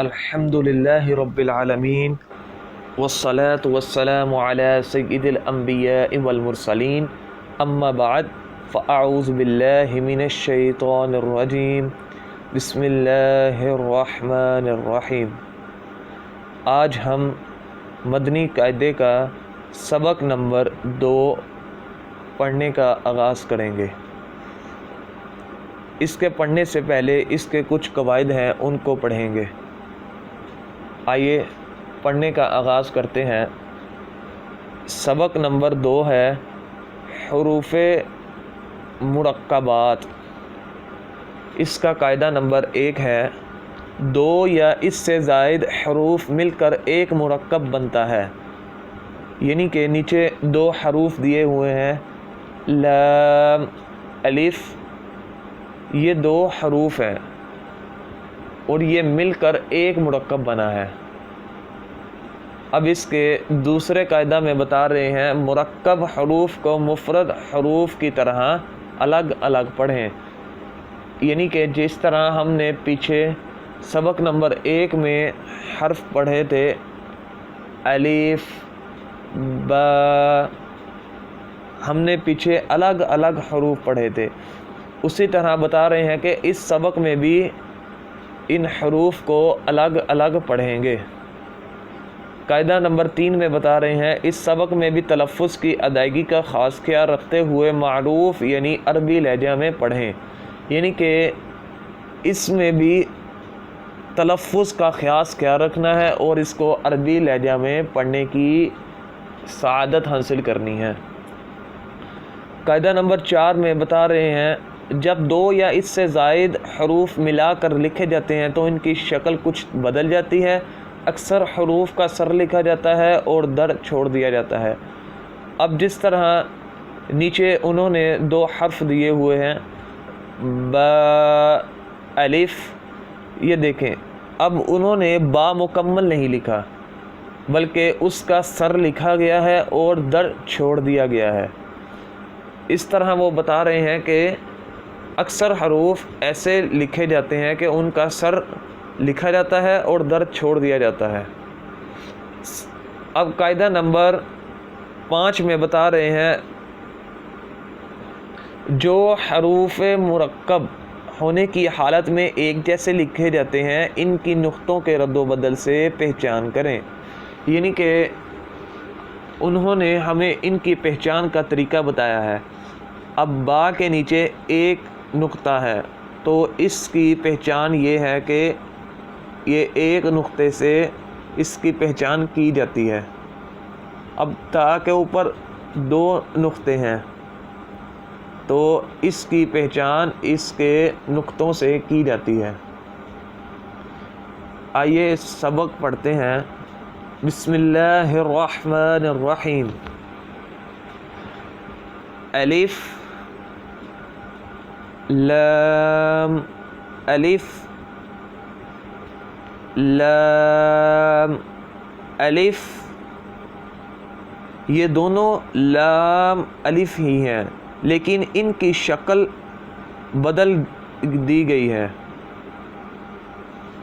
الحمد للہ رب العالمین والصلاة والسلام علی سید الانبیاء والمرسلین اما بعد فاعوذ باللہ من الشیطان الرجیم بسم اللہ الرحمن الرحیم۔ آج ہم مدنی قاعدے کا سبق نمبر 2 پڑھنے کا آغاز کریں گے۔ اس کے پڑھنے سے پہلے اس کے کچھ قواعد ہیں، ان کو پڑھیں گے۔ آئیے پڑھنے کا آغاز کرتے ہیں۔ سبق نمبر 2 ہے حروف مرکبات۔ اس کا قاعدہ نمبر 1 ہے 2 یا اس سے زائد حروف مل کر ایک مرکب بنتا ہے، یعنی کہ نیچے 2 حروف دیے ہوئے ہیں، لام، الف، یہ 2 حروف ہیں اور یہ مل کر ایک مرکب بنا ہے۔ اب اس کے دوسرے قاعدہ میں بتا رہے ہیں مرکب حروف کو مفرد حروف کی طرح الگ الگ پڑھیں، یعنی کہ جس طرح ہم نے پیچھے سبق نمبر 1 میں حرف پڑھے تھے الف، با، ہم نے پیچھے الگ الگ حروف پڑھے تھے، اسی طرح بتا رہے ہیں کہ اس سبق میں بھی ان حروف کو الگ الگ پڑھیں گے۔ قاعدہ نمبر 3 میں بتا رہے ہیں اس سبق میں بھی تلفظ کی ادائیگی کا خاص خیال رکھتے ہوئے معروف یعنی عربی لہجہ میں پڑھیں، یعنی کہ اس میں بھی تلفظ کا خاص خیال رکھنا ہے اور اس کو عربی لہجہ میں پڑھنے کی سعادت حاصل کرنی ہے۔ قاعدہ نمبر 4 میں بتا رہے ہیں جب 2 یا اس سے زائد حروف ملا کر لکھے جاتے ہیں تو ان کی شکل کچھ بدل جاتی ہے۔ اکثر حروف کا سر لکھا جاتا ہے اور در چھوڑ دیا جاتا ہے۔ اب جس طرح نیچے انہوں نے 2 حرف دیے ہوئے ہیں با، الف، یہ دیکھیں اب انہوں نے با مکمل نہیں لکھا بلکہ اس کا سر لکھا گیا ہے اور در چھوڑ دیا گیا ہے۔ اس طرح وہ بتا رہے ہیں کہ اکثر حروف ایسے لکھے جاتے ہیں کہ ان کا سر لکھا جاتا ہے اور در چھوڑ دیا جاتا ہے۔ اب قاعدہ نمبر 5 میں بتا رہے ہیں جو حروف مرکب ہونے کی حالت میں ایک جیسے لکھے جاتے ہیں ان کی نقطوں کے رد و بدل سے پہچان کریں، یعنی کہ انہوں نے ہمیں ان کی پہچان کا طریقہ بتایا ہے۔ اب با کے نیچے ایک نقطہ ہے تو اس کی پہچان یہ ہے کہ یہ ایک نقطے سے اس کی پہچان کی جاتی ہے۔ اب تا کے اوپر 2 نقطے ہیں تو اس کی پہچان اس کے نقطوں سے کی جاتی ہے۔ آئیے سبق پڑھتے ہیں۔ بسم اللہ الرحمن الرحیم۔ الف، لام، الف، لام، الف، یہ دونوں لام الف ہی ہیں لیکن ان کی شکل بدل دی گئی ہے،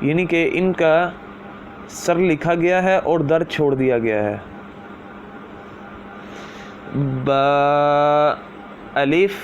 یعنی کہ ان کا سر لکھا گیا ہے اور در چھوڑ دیا گیا ہے۔ با، الف،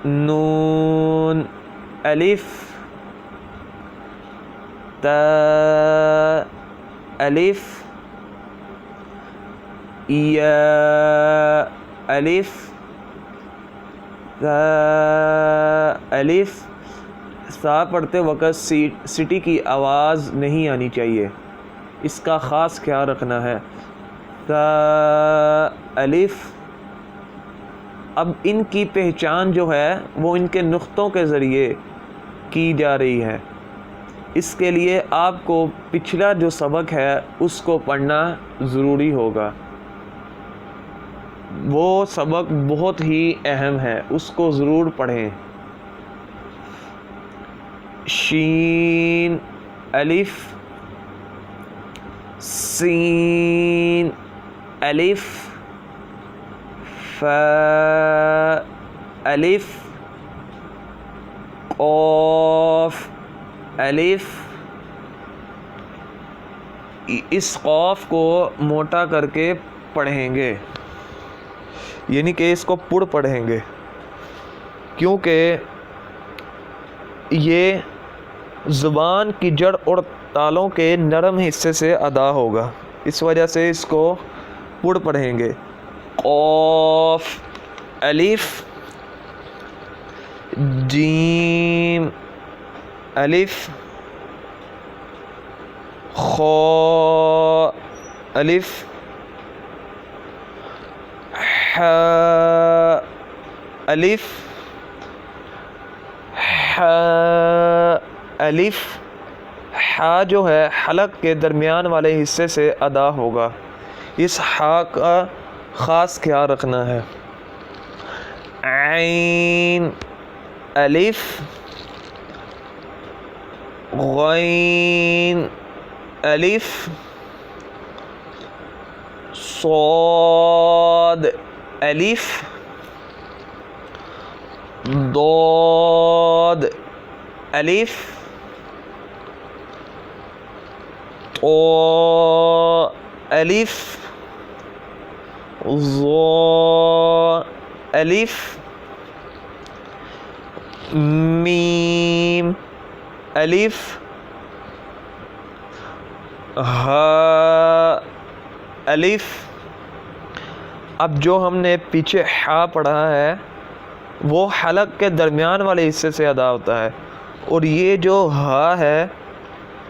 نون، الف، تا، الف، یا، الف، تا، الف۔ سا پڑھتے وقت سٹی کی آواز نہیں آنی چاہیے، اس کا خاص خیال رکھنا ہے۔ تا، الف۔ اب ان کی پہچان جو ہے وہ ان کے نقطوں کے ذریعے کی جا رہی ہے۔ اس کے لیے آپ کو پچھلا جو سبق ہے اس کو پڑھنا ضروری ہوگا، وہ سبق بہت ہی اہم ہے، اس کو ضرور پڑھیں۔ شین، الف، سین، الف، فا، الف، قاف، الف، اس قاف کو موٹا کر کے پڑھیں گے، یعنی کہ اس کو پڑ پڑھیں گے، کیونکہ یہ زبان کی جڑ اور تالوں کے نرم حصے سے ادا ہوگا، اس وجہ سے اس کو پڑ پڑھیں گے۔ قاف، الف، جیم، الف، خا، الف، ح، الف، ح، الف۔ ح جو ہے حلق کے درمیان والے حصے سے ادا ہوگا، اس ح کا خاص خیال رکھنا ہے۔ عین، الف، غین، الف، صاد، الف، ضاد، الف، طاء، الف، ظاء، الف، میم، الف، ہاء، الف۔ اب جو ہم نے پیچھے ح پڑھا ہے وہ حلق کے درمیان والے حصے سے ادا ہوتا ہے، اور یہ جو ہ ہے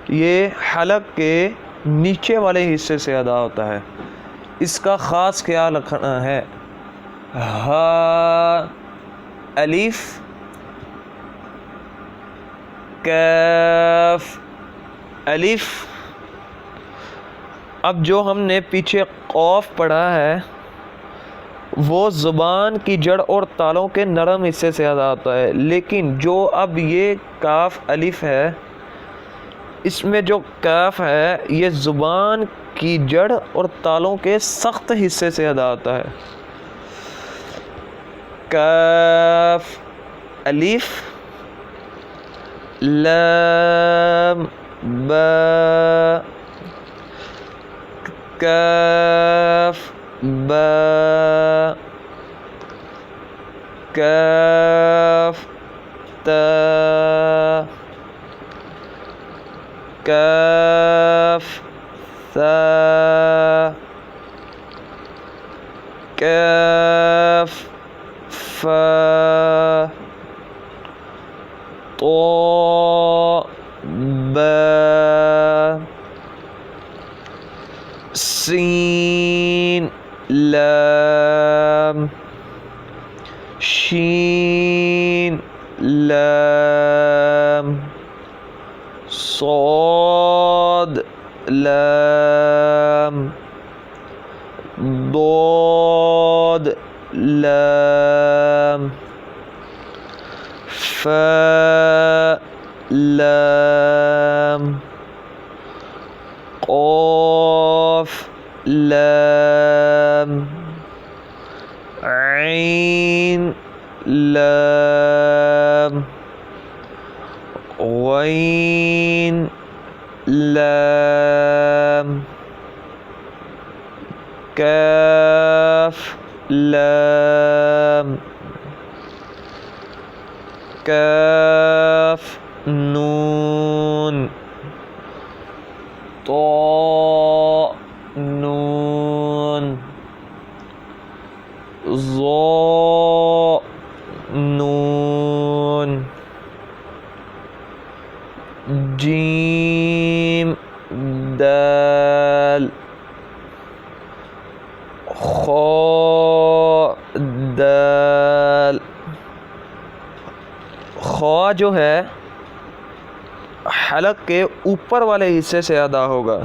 یہ حلق کے نیچے والے حصے سے ادا ہوتا ہے، اس کا خاص خیال رکھنا ہے۔ ہ، الف، کاف، الف۔ اب جو ہم نے پیچھے قاف پڑھا ہے وہ زبان کی جڑ اور تالوں کے نرم حصے سے ادا ہوتا ہے، لیکن جو اب یہ کاف الف ہے، اس میں جو کاف ہے یہ زبان کی جڑ اور تالوں کے سخت حصے سے ادا ہوتا ہے۔ کاف، الف، لام، با، کاف، با، کاف، تا، کاف، ثا، کاف، فا، طاء، با، سین، لام، شین، لام، صاد، لام، ضاد، لام، فا، لام، قاف، لام، عین، لام، غین، لام، کاف، لام، کاف، نون، طاء، نون، ظاء، نون، جیم، دال، خاء، دال۔ خا جو ہے حلق کے اوپر والے حصے سے ادا ہوگا،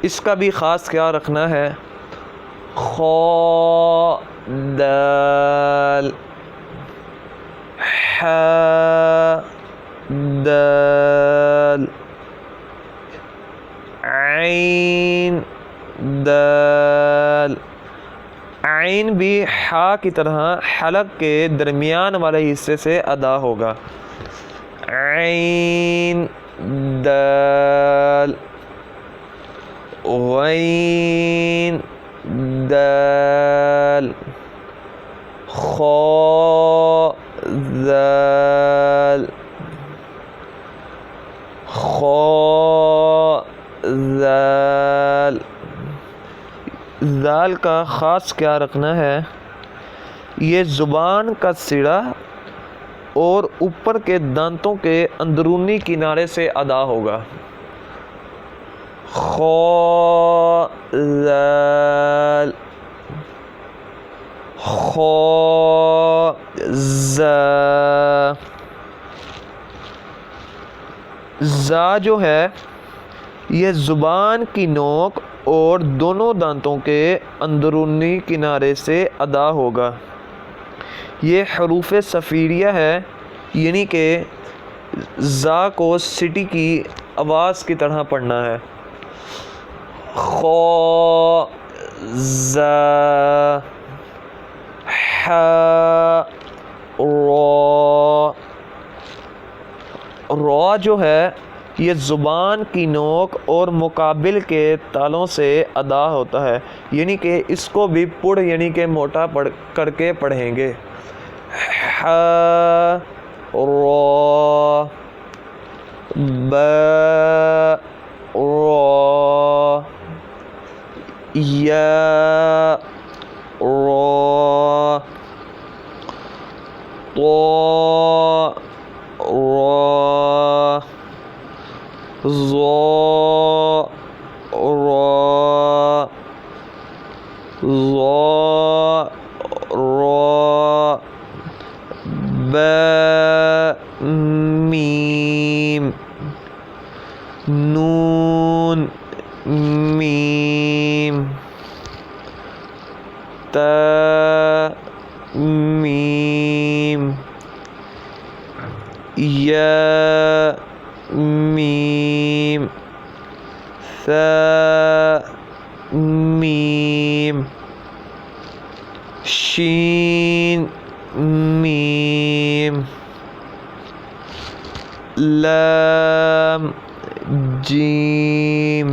اس کا بھی خاص خیال رکھنا ہے۔ خا، دال، ح، دال، عین، دال۔ عین بھی ح کی طرح حلق کے درمیان والے حصے سے ادا ہوگا۔ عین، دال غین دال خا ذال خا ذال. ذال کا خاص کیا رکھنا ہے، یہ زبان کا سرا اور اوپر کے دانتوں کے اندرونی کنارے سے ادا ہوگا. خا ذال خا ذا. زا جو ہے یہ زبان کی نوک اور دونوں دانتوں کے اندرونی کنارے سے ادا ہوگا. یہ حروف صفیریہ ہے، یعنی کہ زا کو سٹی کی آواز کی طرح پڑھنا ہے. خا زا ح را. را جو ہے یہ زبان کی نوک اور مقابل کے تالوں سے ادا ہوتا ہے، یعنی کہ اس کو بھی پڑ یعنی کہ موٹا کر کے پڑھیں گے. ح را ب را یا را طا را ظا را ظا را با میم نون میم تا میم یا میم ثا میم شین میم لام جیم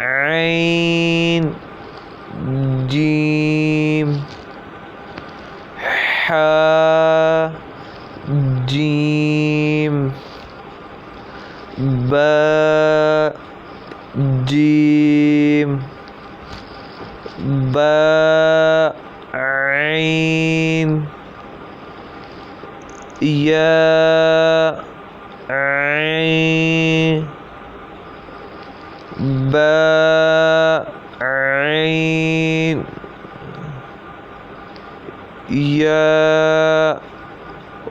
عین جیم ح جیم با جیم با عین یا عین با عین یا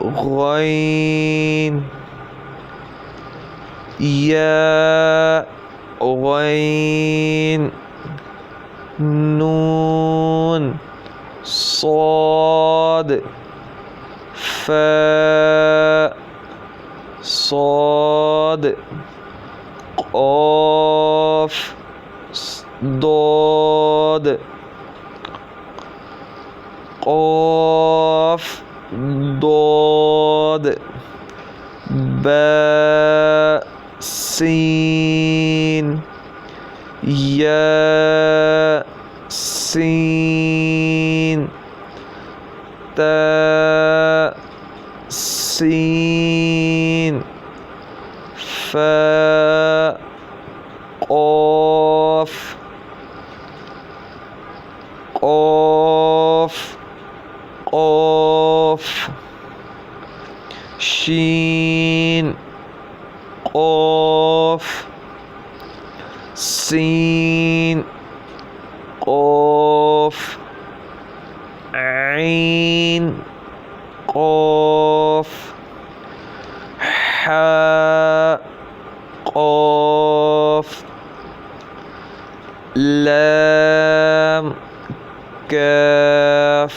غین یا غین نون صاد فا صاد قاف ضاد قاف ضاد با سین یا سین تا سین فا قاف قاف قاف شین قاف سین قاف عین قاف ح قاف لام کاف.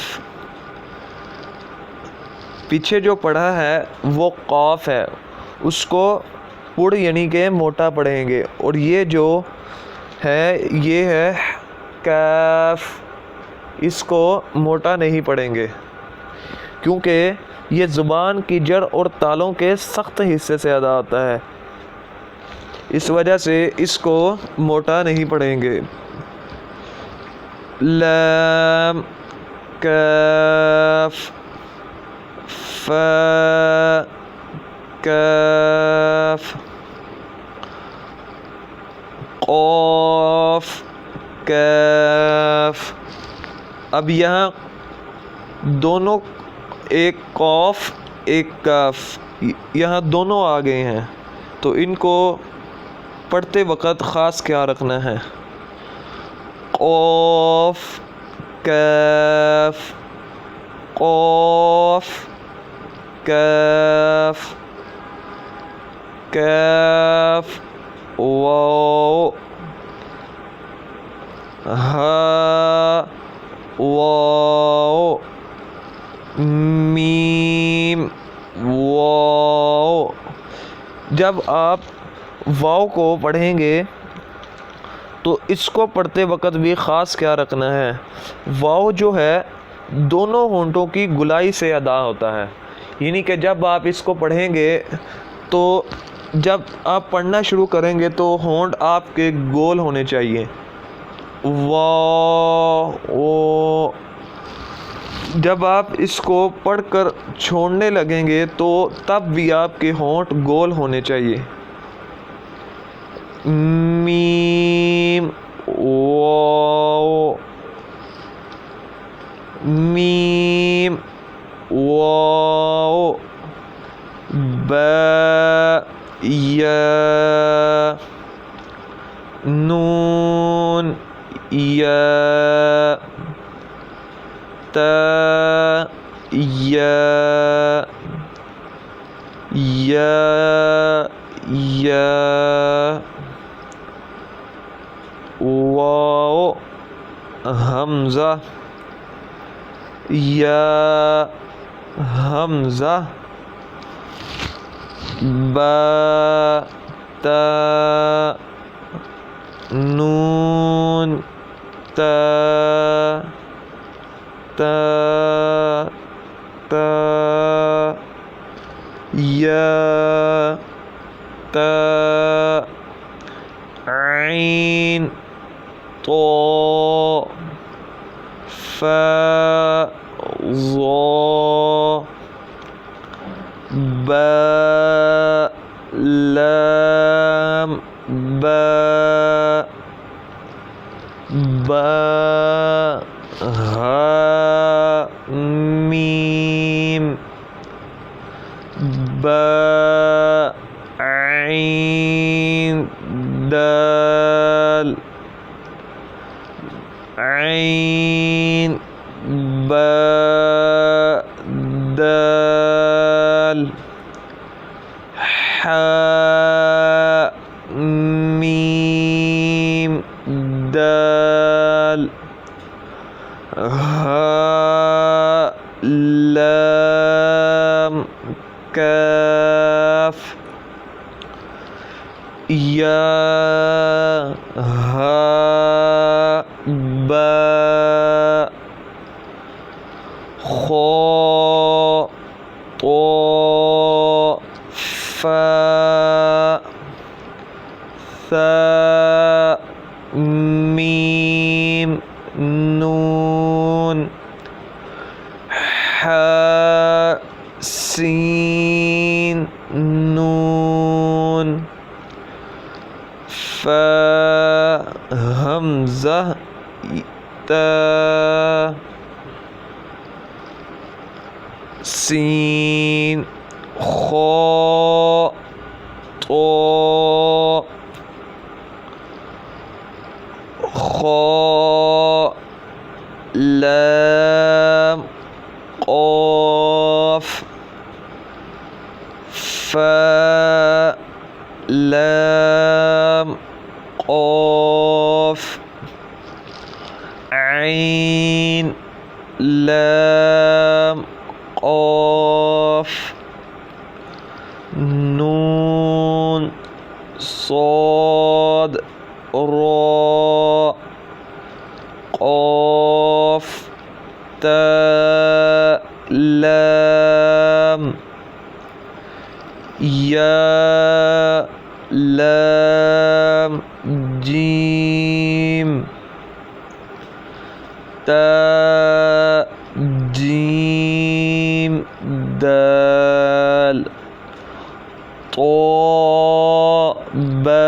پیچھے جو پڑھا ہے وہ قاف ہے، اس کو پڑ یعنی کہ موٹا پڑھیں گے، اور یہ جو ہے یہ ہے کاف، اس کو موٹا نہیں پڑھیں گے کیونکہ یہ زبان کی جڑ اور تالوں کے سخت حصے سے ادا ہوتا ہے. اس وجہ سے اس کو موٹا نہیں پڑھیں گے. لام کاف فا کاف قاف کاف. اب یہاں دونوں ایک قاف ایک کاف یہاں دونوں آ گئے ہیں تو ان کو پڑھتے وقت خاص خیال رکھنا ہے. قاف کاف قاف کاف کاف واو ہا واو میم واو. جب آپ واو کو پڑھیں گے تو اس کو پڑھتے وقت بھی خاص کیا رکھنا ہے. واو جو ہے دونوں ہونٹوں کی گلائی سے ادا ہوتا ہے، یعنی کہ جب آپ اس کو پڑھیں گے تو جب آپ پڑھنا شروع کریں گے تو ہونٹ آپ کے گول ہونے چاہیے. واو. جب آپ اس کو پڑھ کر چھوڑنے لگیں گے تو تب بھی آپ کے ہونٹ گول ہونے چاہیے. میم واو میم واو با یا نون یا تا یا واو حمزہ یا حمزہ با تا نون تا تا تا یا تا عین طا فا ظا با لام با با ہا میم با عین دال عین با دال حا میم دال ہا لام کاف یا ہا با خا طا فا ثا میم نون حا سین نون فا حمزہ تا سین خا طا خا لام قاف فا لام قاف عین لام قاف نون صاد را قاف تا لام یا لام جیم تا جیم دال طا با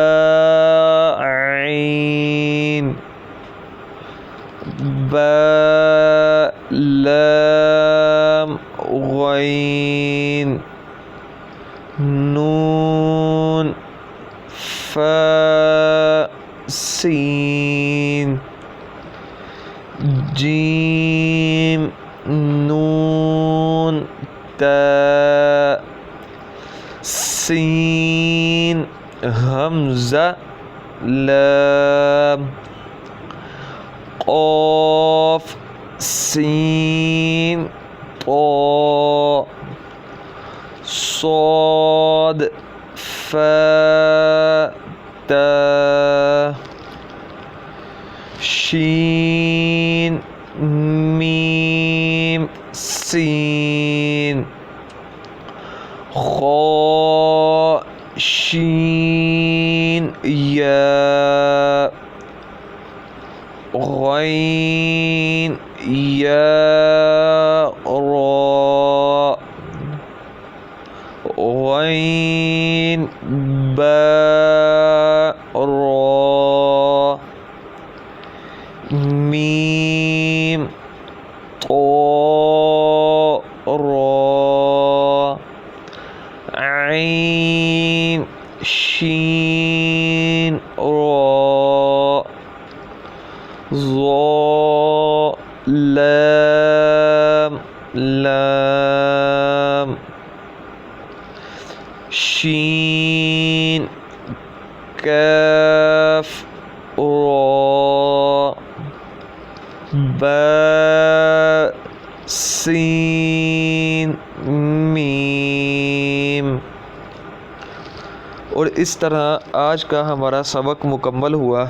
عین با لام غین نون فا سین جیم نون تا سین حمزہ لام قاف سین طا صاد فا تا شین میم سین خا شین یا غین یا را غین با را میم طا را عین شین را ظا لام لام شین کاف را با سین میم۔ اور اس طرح آج کا ہمارا سبق مکمل ہوا۔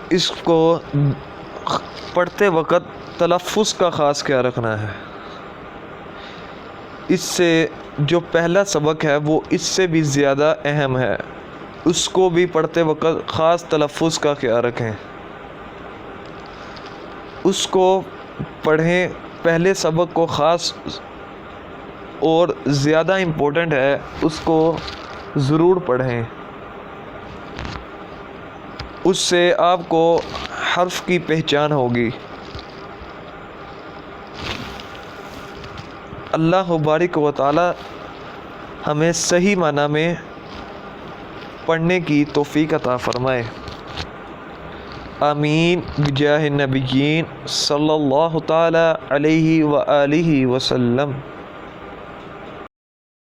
اس کو پڑھتے وقت تلفظ کا خاص خیال رکھنا ہے۔ اس سے جو پہلا سبق ہے وہ اس سے بھی زیادہ اہم ہے، اس کو بھی پڑھتے وقت خاص تلفظ کا خیال رکھیں، اس کو پڑھیں۔ پہلے سبق کو خاص اور زیادہ امپورٹنٹ ہے، اس کو ضرور پڑھیں، اس سے آپ کو حرف کی پہچان ہوگی۔ اللہ بارک و تعالی ہمیں صحیح معنی میں پڑھنے کی توفیق عطا فرمائے۔ آمین بجاہ النبیین صلی اللہ تعالی علیہ وآلہ وسلم۔